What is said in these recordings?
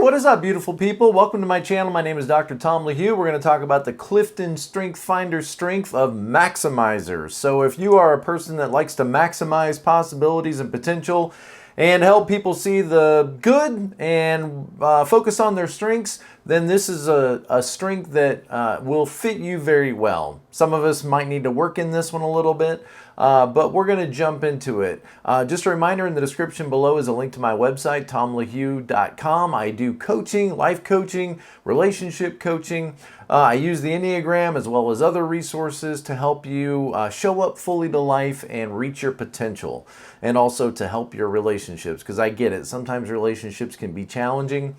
what is up, beautiful people? Welcome to my channel. My name is Dr. Tom LaHue. We're going to talk about the CliftonStrengthsFinder strength of maximizers. So if you are a person that likes to maximize possibilities and potential and help people see the good and focus on their strengths, then this is a strength that will fit you very well. Some of us might need to work in this one a little bit, but we're going to jump into it. Just a reminder, in the description below is a link to my website, tomlahue.com. I do coaching, life coaching, relationship coaching. I use the Enneagram as well as other resources to help you show up fully to life and reach your potential, and also to help your relationships, because I get it. Sometimes relationships can be challenging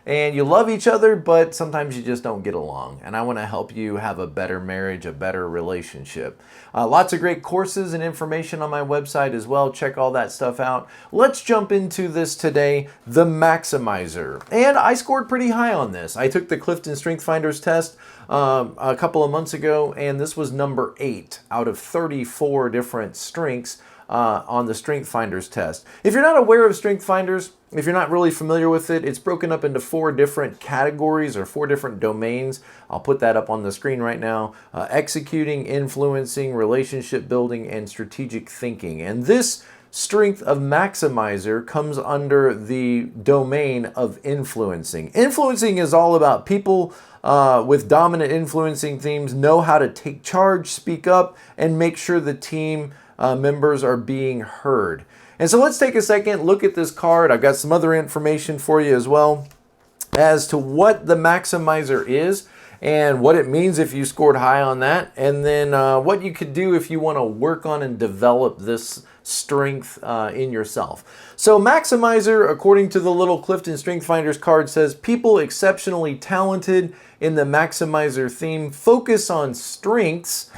and you love each other, but sometimes you just don't get along. And I want to help you have a better marriage, a better relationship. Lots of great courses and information on my website as well. Check all that stuff out. Let's jump into this today, the maximizer. And I scored pretty high on this. I took the CliftonStrengthsFinder's test a couple of months ago, and this was number 8 out of 34 different strengths on the StrengthsFinder's test. If you're not aware of StrengthsFinders, if you're not really familiar with it, it's broken up into 4 different categories or 4 different domains. I'll put that up on the screen right now. Executing, influencing, relationship building, and strategic thinking. And this strength of maximizer comes under the domain of influencing. Influencing is all about people with dominant influencing themes know how to take charge, speak up, and make sure the team members are being heard. And so let's take a second, look at this card. I've got some other information for you as well as to what the maximizer is and what it means if you scored high on that, and then what you could do if you want to work on and develop this strength in yourself. So maximizer, according to the little CliftonStrengthsFinder's card, says people exceptionally talented in the maximizer theme focus on strengths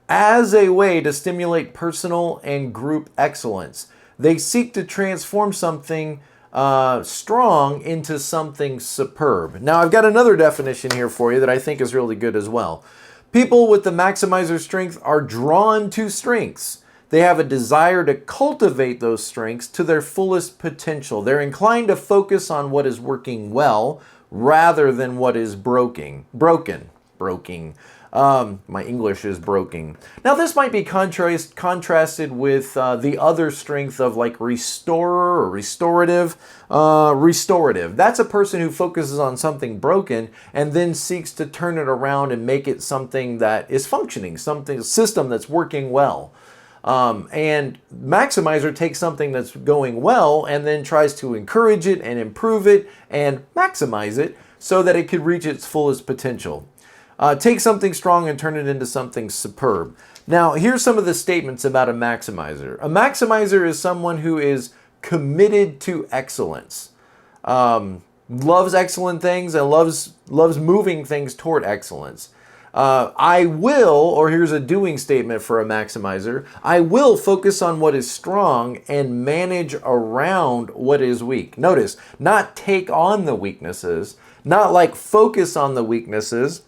as a way to stimulate personal and group excellence. They seek to transform something strong into something superb. Now, I've got another definition here for you that I think is really good as well. People with the maximizer strength are drawn to strengths. They have a desire to cultivate those strengths to their fullest potential. They're inclined to focus on what is working well rather than what is broken. My English is broken. Now, this might be contrasted with the other strength of like restorer or restorative. Restorative. That's a person who focuses on something broken and then seeks to turn it around and make it something that is functioning, a system that's working well. And maximizer takes something that's going well and then tries to encourage it and improve it and maximize it so that it could reach its fullest potential. Take something strong and turn it into something superb. Now, here's some of the statements about a maximizer. A maximizer is someone who is committed to excellence, loves excellent things, and loves moving things toward excellence. I will, or here's a doing statement for a maximizer, I will focus on what is strong and manage around what is weak. Notice, not take on the weaknesses, not like focus on the weaknesses,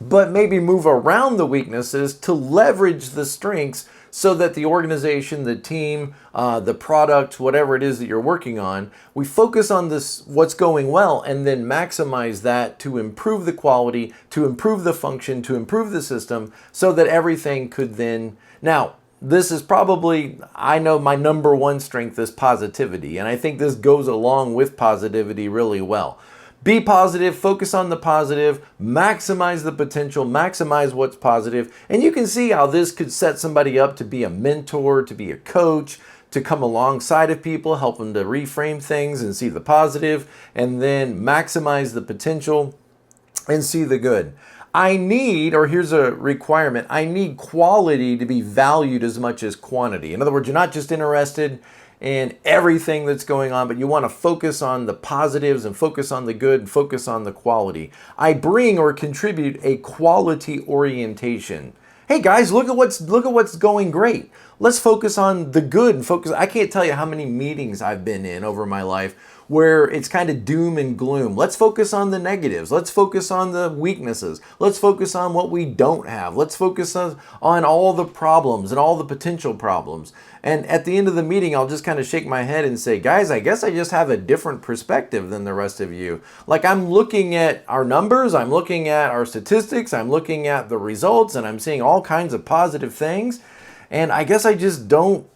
but maybe move around the weaknesses to leverage the strengths so that the organization, the team, the product, whatever it is that you're working on, we focus on this, what's going well, and then maximize that to improve the quality, to improve the function, to improve the system, so that everything could then... Now, this is probably, I know my number one strength is positivity, and I think this goes along with positivity really well. Be positive, focus on the positive, maximize the potential, maximize what's positive. And you can see how this could set somebody up to be a mentor, to be a coach, to come alongside of people, help them to reframe things and see the positive, and then maximize the potential and see the good. I need, or here's a requirement, I need quality to be valued as much as quantity. In other words, you're not just interested in everything that's going on, but you want to focus on the positives and focus on the good and focus on the quality. I bring or contribute a quality orientation. Hey guys, look at what's going great. Let's focus on the good and focus. I can't tell you how many meetings I've been in over my life where it's kind of doom and gloom. Let's focus on the negatives. Let's focus on the weaknesses. Let's focus on what we don't have. Let's focus on all the problems and all the potential problems. And at the end of the meeting, I'll just kind of shake my head and say, guys, I guess I just have a different perspective than the rest of you. Like, I'm looking at our numbers, I'm looking at our statistics, I'm looking at the results, and I'm seeing all kinds of positive things. And I guess I just don't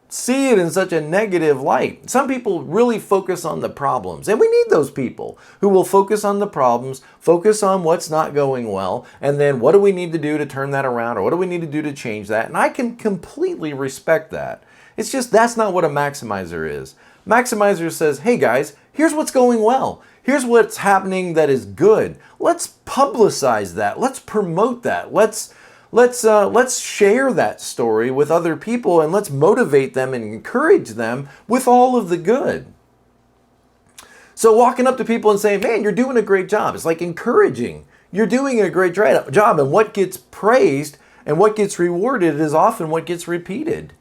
see it in such a negative light. Some people really focus on the problems, and we need those people who will focus on the problems, focus on what's not going well, and then what do we need to do to turn that around, or what do we need to do to change that? And I can completely respect that. It's just that's not what a maximizer is. Maximizer says, hey guys, here's what's going well. Here's what's happening that is good. Let's publicize that. Let's promote that. Let's share that story with other people, and let's motivate them and encourage them with all of the good. So walking up to people and saying, man, you're doing a great job. It's like encouraging. You're doing a great job. And what gets praised and what gets rewarded is often what gets repeated.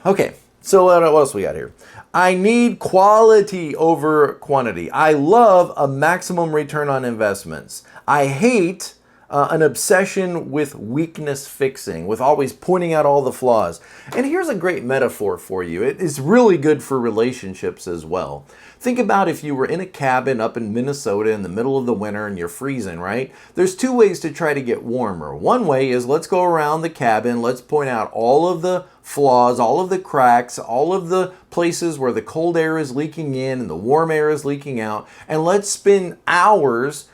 Okay, so what else we got here? I need quality over quantity. I love a maximum return on investments. I hate an obsession with weakness fixing, with always pointing out all the flaws. And here's a great metaphor for you. It is really good for relationships as well. Think about if you were in a cabin up in Minnesota in the middle of the winter and you're freezing, right? There's two ways to try to get warmer. One way is let's go around the cabin, let's point out all of the flaws, all of the cracks, all of the places where the cold air is leaking in and the warm air is leaking out, and let's spend hours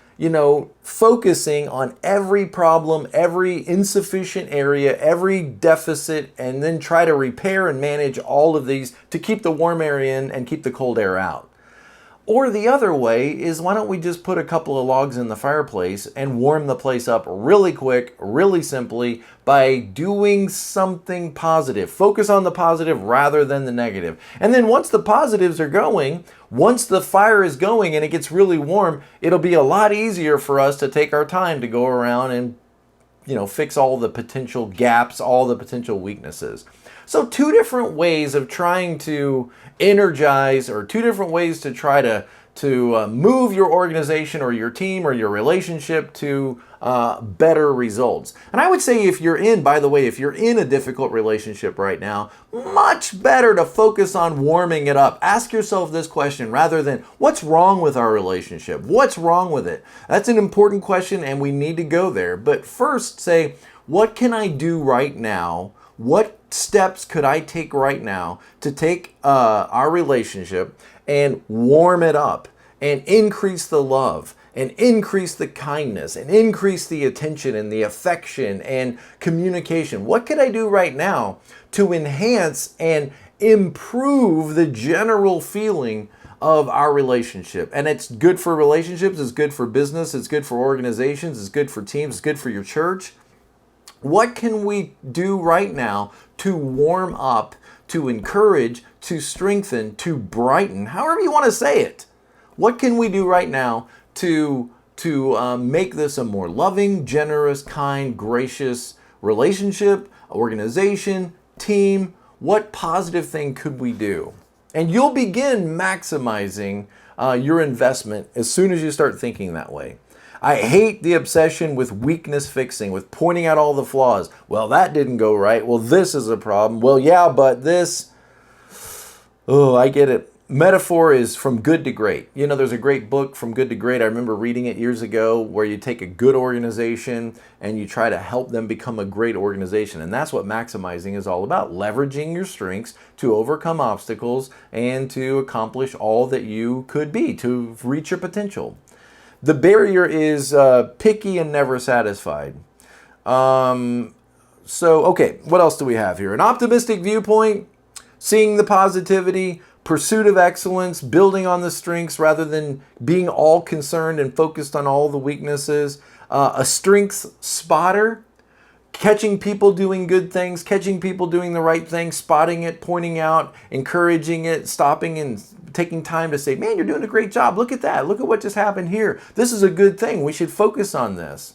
focusing on every problem, every insufficient area, every deficit, and then try to repair and manage all of these to keep the warm air in and keep the cold air out. Or the other way is, why don't we just put a couple of logs in the fireplace and warm the place up really quick, really simply, by doing something positive. Focus on the positive rather than the negative. And then once the positives are going, once the fire is going and it gets really warm, it'll be a lot easier for us to take our time to go around and fix all the potential gaps, all the potential weaknesses. So two different ways of trying to energize, or two different ways to try to move your organization or your team or your relationship to better results. And I would say if you're in a difficult relationship right now, much better to focus on warming it up. Ask yourself this question rather than, what's wrong with our relationship? What's wrong with it? That's an important question, and we need to go there. But first say, what can I do right now? What steps could I take right now to take our relationship and warm it up and increase the love and increase the kindness and increase the attention and the affection and communication? What could I do right now to enhance and improve the general feeling of our relationship? And it's good for relationships, it's good for business, it's good for organizations, it's good for teams, it's good for your church. What can we do right now to warm up, to encourage, to strengthen, to brighten, however you want to say it? What can we do right now to make this a more loving, generous, kind, gracious relationship, organization, team? What positive thing could we do? And you'll begin maximizing your investment as soon as you start thinking that way. I hate the obsession with weakness fixing, with pointing out all the flaws. Well, that didn't go right. Well, this is a problem. Well, yeah, but this. Oh, I get it. Metaphor is from good to great. There's a great book, From Good to Great. I remember reading it years ago, where you take a good organization and you try to help them become a great organization. And that's what maximizing is all about. Leveraging your strengths to overcome obstacles and to accomplish all that you could be, to reach your potential. The barrier is picky and never satisfied. Okay, what else do we have here? An optimistic viewpoint, seeing the positivity, pursuit of excellence, building on the strengths rather than being all concerned and focused on all the weaknesses. A strengths spotter, catching people doing good things, catching people doing the right thing, spotting it, pointing out, encouraging it, stopping and taking time to say, man, you're doing a great job. Look at that. Look at what just happened here. This is a good thing. We should focus on this.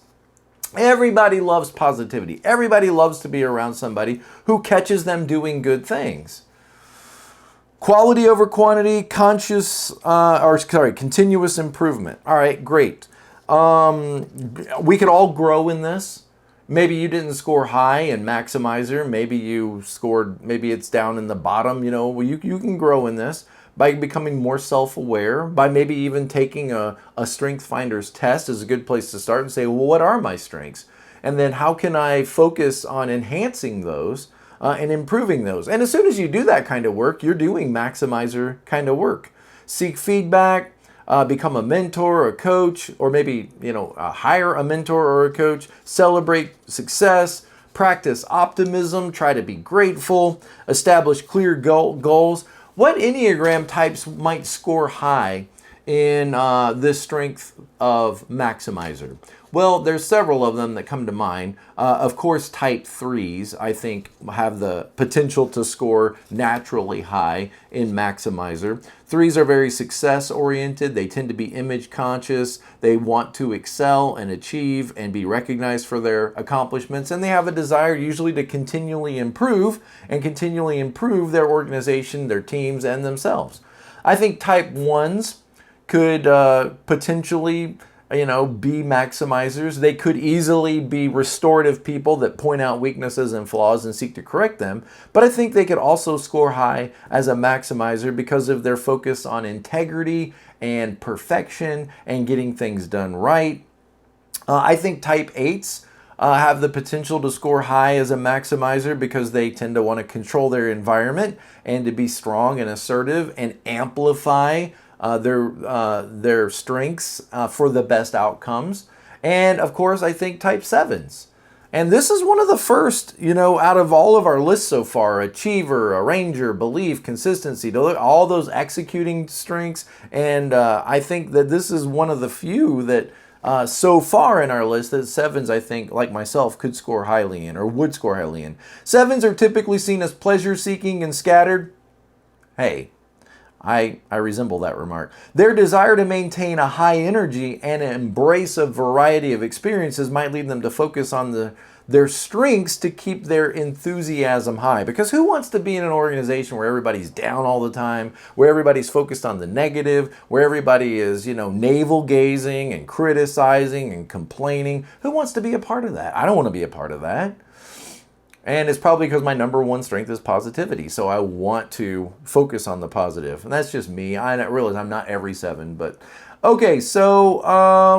Everybody loves positivity. Everybody loves to be around somebody who catches them doing good things. Quality over quantity, continuous improvement. All right, great. We could all grow in this. Maybe you didn't score high in Maximizer. Maybe you scored, maybe it's down in the bottom. Well, you can grow in this by becoming more self-aware, by maybe even taking a StrengthsFinder's test is a good place to start and say, well, what are my strengths? And then how can I focus on enhancing those and improving those? And as soon as you do that kind of work, you're doing Maximizer kind of work. Seek feedback, become a mentor or a coach, or maybe, hire a mentor or a coach, celebrate success, practice optimism, try to be grateful, establish clear goals. What Enneagram types might score high in this strength of Maximizer? Well, there's several of them that come to mind. Of course, type 3s, I think, have the potential to score naturally high in Maximizer. 3s are very success-oriented. They tend to be image-conscious. They want to excel and achieve and be recognized for their accomplishments. And they have a desire usually to continually improve their organization, their teams, and themselves. I think type 1s could potentially be Maximizers. They could easily be restorative people that point out weaknesses and flaws and seek to correct them. But I think they could also score high as a Maximizer because of their focus on integrity and perfection and getting things done right. I think type 8s have the potential to score high as a Maximizer because they tend to want to control their environment and to be strong and assertive and amplify their strengths for the best outcomes. And of course, I think type 7s. And this is one of the first, out of all of our lists so far: achiever, arranger, belief, consistency, all those executing strengths. And I think that this is one of the few that so far in our list that 7s, I think, like myself, could score highly in or would score highly in. 7s are typically seen as pleasure-seeking and scattered. Hey, I resemble that remark. Their desire to maintain a high energy and embrace a variety of experiences might lead them to focus on their strengths to keep their enthusiasm high. Because who wants to be in an organization where everybody's down all the time, where everybody's focused on the negative, where everybody is, navel-gazing and criticizing and complaining? Who wants to be a part of that? I don't want to be a part of that. And it's probably because my number one strength is positivity. So I want to focus on the positive. And that's just me. I realize I'm not every 7, but okay. So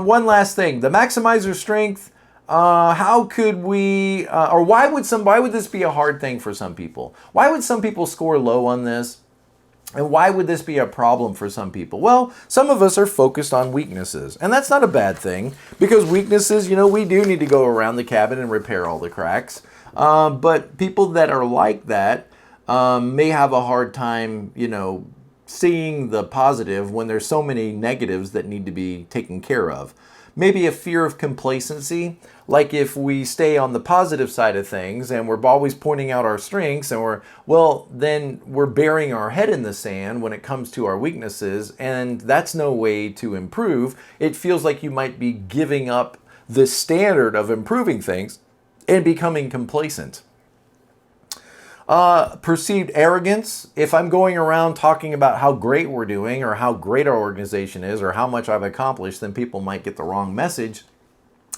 one last thing, the Maximizer strength. How could we, or why would this be a hard thing for some people? Why would some people score low on this? And why would this be a problem for some people? Well, some of us are focused on weaknesses, and that's not a bad thing, because weaknesses, we do need to go around the cabin and repair all the cracks. But people that are like that may have a hard time, seeing the positive when there's so many negatives that need to be taken care of. Maybe a fear of complacency, like if we stay on the positive side of things and we're always pointing out our strengths and then we're burying our head in the sand when it comes to our weaknesses, and that's no way to improve. It feels like you might be giving up the standard of improving things and becoming complacent. Perceived arrogance. If I'm going around talking about how great we're doing or how great our organization is or how much I've accomplished, then people might get the wrong message.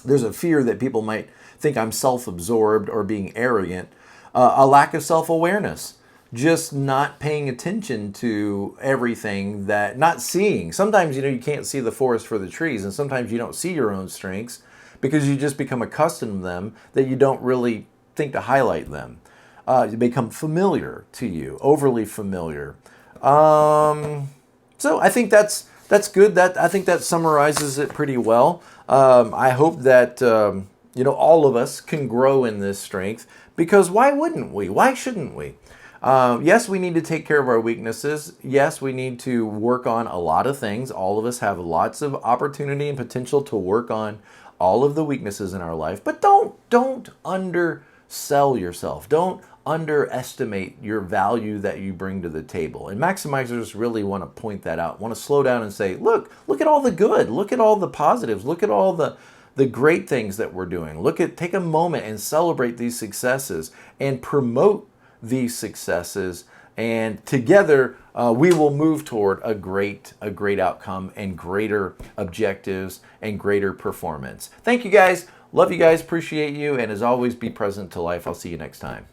There's a fear that people might think I'm self-absorbed or being arrogant. A lack of self-awareness. Just not paying attention to everything, not seeing. Sometimes, you can't see the forest for the trees, and sometimes you don't see your own strengths because you just become accustomed to them that you don't really think to highlight them. You become familiar to you, overly familiar. So I think that's good. I think that summarizes it pretty well. I hope that all of us can grow in this strength, because why wouldn't we? Why shouldn't we? Yes, we need to take care of our weaknesses. Yes, we need to work on a lot of things. All of us have lots of opportunity and potential to work on all of the weaknesses in our life. But don't undersell yourself. Don't underestimate your value that you bring to the table. And maximizers really want to point that out, want to slow down and say, look at all the good, look at all the positives, look at all the great things that we're doing. Take a moment and celebrate these successes and promote these successes. And together, we will move toward a great outcome and greater objectives and greater performance. Thank you guys. Love you guys, appreciate you, and as always, be present to life. I'll see you next time.